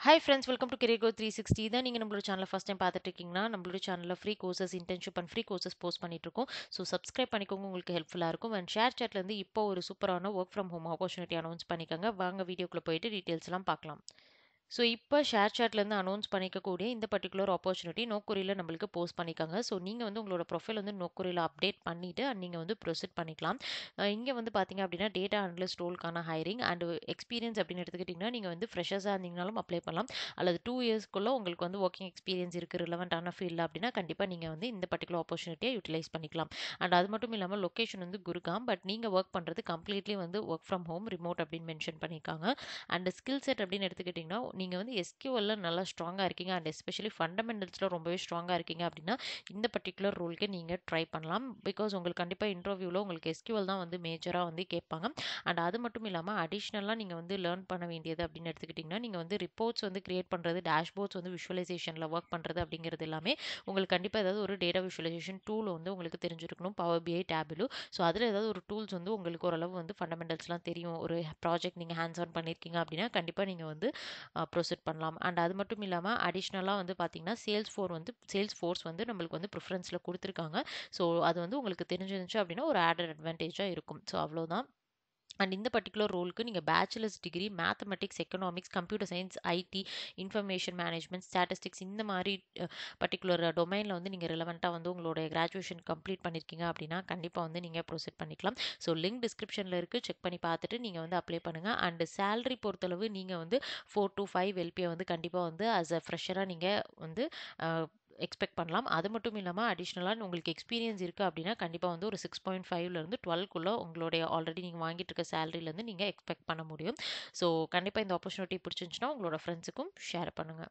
Hi friends, welcome to career go 360. இதான் நீங்கள் நம்மளோட சேனலில் ஃபஸ்ட் டைம் பார்த்துட்டு இருக்கீங்கன்னா, நம்மளோட சேனலில் free courses, internship and free courses post பண்ணிட்டு இருக்கோம். ஸோ சப்ஸ்கிரைப் பண்ணிக்கோங்க, உங்களுக்கு ஹெல்ப்ஃபுல்லாக இருக்கும். அண்ட் ஷேர் சாட்லேருந்து இப்போ ஒரு சூப்பரான work from home opportunity announce பண்ணிக்கோங்க. வாங்க வீடியோக்குள்ளே போயிட்டு டீட்டெயில்ஸ்லாம் பார்க்கலாம். ஸோ இப்போ ஷேர் சாட்லேருந்து அனௌன்ஸ் பண்ணிக்கக்கூடிய இந்த பர்டிகுலர் ஆப்பர்ச்சுனிட்டி நோக்குரியில் நம்மளுக்கு போஸ்ட் பண்ணிக்காங்க. ஸோ நீங்கள் வந்து உங்களோட ப்ரொஃபைல் வந்து நோக்குரியில் அப்டேட் பண்ணிவிட்டு நீங்கள் வந்து ப்ரொசீட் பண்ணிக்கலாம். இங்கே வந்து பார்த்தீங்க அப்படின்னா டேட்டா அனலிஸ்ட் ரோல்க்கான ஹைரிங் அண்ட் எக்ஸ்பீரியன்ஸ் அப்படின்னு எடுத்துக்கிட்டிங்கன்னா நீங்கள் வந்து ஃப்ரெஷர்ஸாக இருந்தீங்கனாலும் அப்ளை பண்ணலாம். அல்லது 2 இயர்ஸ்க்குள்ளே உங்களுக்கு வந்து ஒர்க்கிங் எக்ஸ்பீரியன்ஸ் இருக்குது ரிலவெண்ட்டான ஃபீல்டில் அப்படின்னா கண்டிப்பாக நீங்கள் வந்து இந்த பர்டிகுலர் ஆப்பர்ச்சுனிட்டியை யூட்டிலைஸ் பண்ணிக்கலாம். அண்ட் அது மட்டும் இல்லாமல் லொக்கேஷன் வந்து குருகாம், பட் நீங்கள் ஒர்க் பண்ணுறது கம்ப்ளீட்லி வந்து ஒர்க் ஃப்ரம் ஹோம் ரிமோட் அப்படின்னு மென்ஷன் பண்ணியிருக்காங்க. அண்ட் ஸ்கில் செட் அப்படின்னு எடுத்துக்கிட்டிங்கன்னா நீங்கள் வந்து எஸ்கியூஎல்ல நல்லா ஸ்ட்ராங்காக இருக்கீங்க அண்ட் எஸ்பெஷலி ஃபண்டமெண்டல்ஸில் ரொம்பவே ஸ்ட்ராங்காக இருக்கீங்க அப்படின்னா இந்த பர்டிகுலர் ரோலுக்கு நீங்கள் ட்ரை பண்ணலாம். பிகாஸ் உங்களுக்கு கண்டிப்பாக இன்டர்வியூவில் உங்களுக்கு எஸ்கியூஎல் தான் வந்து மேஜராக வந்து கேட்பாங்க. அண்ட் அது மட்டும் இல்லாமல் அடிஷ்னலாக நீங்கள் வந்து லேர்ன் பண்ண வேண்டியது அப்படின்னு எடுத்துக்கிட்டிங்கன்னா நீங்கள் வந்து ரிப்போர்ட்ஸ் வந்து கிரியேட் பண்ணுறது, டேஷ்போர்ட்ஸ் வந்து விஷுவலைசேஷனில் ஒர்க் பண்ணுறது அப்படிங்கிறது எல்லாமே உங்களுக்கு கண்டிப்பாக ஏதாவது ஒரு டேட்டா விஷுவலைசேஷன் டூல் வந்து உங்களுக்கு தெரிஞ்சிருக்கணும். பவர் பிஐ, டேபிளோ. ஸோ அதில் ஏதாவது ஒரு டூல்ஸ் வந்து உங்களுக்கு ஓரளவு வந்து ஃபண்டமெண்டல்ஸ்லாம் தெரியும். ஒரு ப்ராஜெக்ட் நீங்கள் ஹேண்ட்ஸ் ஆன் பண்ணியிருக்கீங்க அப்படின்னா கண்டிப்பாக நீங்கள் வந்து ப்ரொசீட் பண்ணலாம். அண்ட் அது மட்டும் இல்லாமல் அடிஷ்னலாக வந்து பார்த்தீங்கன்னா சேல்ஸ் ஃபோர்ஸ் வந்து நம்மளுக்கு வந்து ப்ரிஃபரன்ஸில் கொடுத்துருக்காங்க. ஸோ அது வந்து உங்களுக்கு தெரிஞ்சிருந்துச்சு அப்படின்னா ஒரு ஆடட் அட்வான்டேஜாக இருக்கும். ஸோ அவ்வளோதான். அண்ட் இந்த பர்டிகுலர் ரோலுக்கு நீங்கள் bachelors degree mathematics, economics, computer science, IT, information management, statistics இந்த மாதிரி பர்டிகுலர் டொமைனில் வந்து நீங்கள் ரிலவெண்ட்டாக வந்து உங்களோட கிராஜுவேஷன் கம்ப்ளீட் பண்ணியிருக்கீங்க அப்படின்னா கண்டிப்பாக வந்து நீங்கள் ப்ரொசீட் பண்ணிக்கலாம். ஸோ லிங்க் டிஸ்கிரிப்ஷனில் இருக்குது, செக் பண்ணி பார்த்துட்டு நீங்கள் வந்து அப்ளை பண்ணுங்கள். அண்ட் சேலரி பொறுத்தளவு நீங்கள் வந்து 4 to 5 எல்பியை வந்து கண்டிப்பாக வந்து ஆஸ் அ ஃப்ரெஷராக நீங்கள் வந்து எக்ஸ்பெக்ட் பண்ணலாம். அது மட்டும் இல்லாமல் அடிஷ்னலாக உங்களுக்கு எக்ஸ்பீரியன்ஸ் இருக்குது அப்படின்னா கண்டிப்பாக வந்து ஒரு 6.5லேருந்து 12க்குள்ளே உங்களுடைய ஆல்ரெடி நீங்கள் வாங்கிட்டு இருக்க சேலரியிலேருந்து நீங்கள் எக்ஸ்பெக்ட் பண்ண முடியும். ஸோ கண்டிப்பாக இந்த ஆப்பர்ச்சுனிட்டி பிடிச்சிருந்துச்சுன்னா உங்களோட ஃப்ரெண்ட்ஸுக்கும் ஷேர் பண்ணுங்கள்.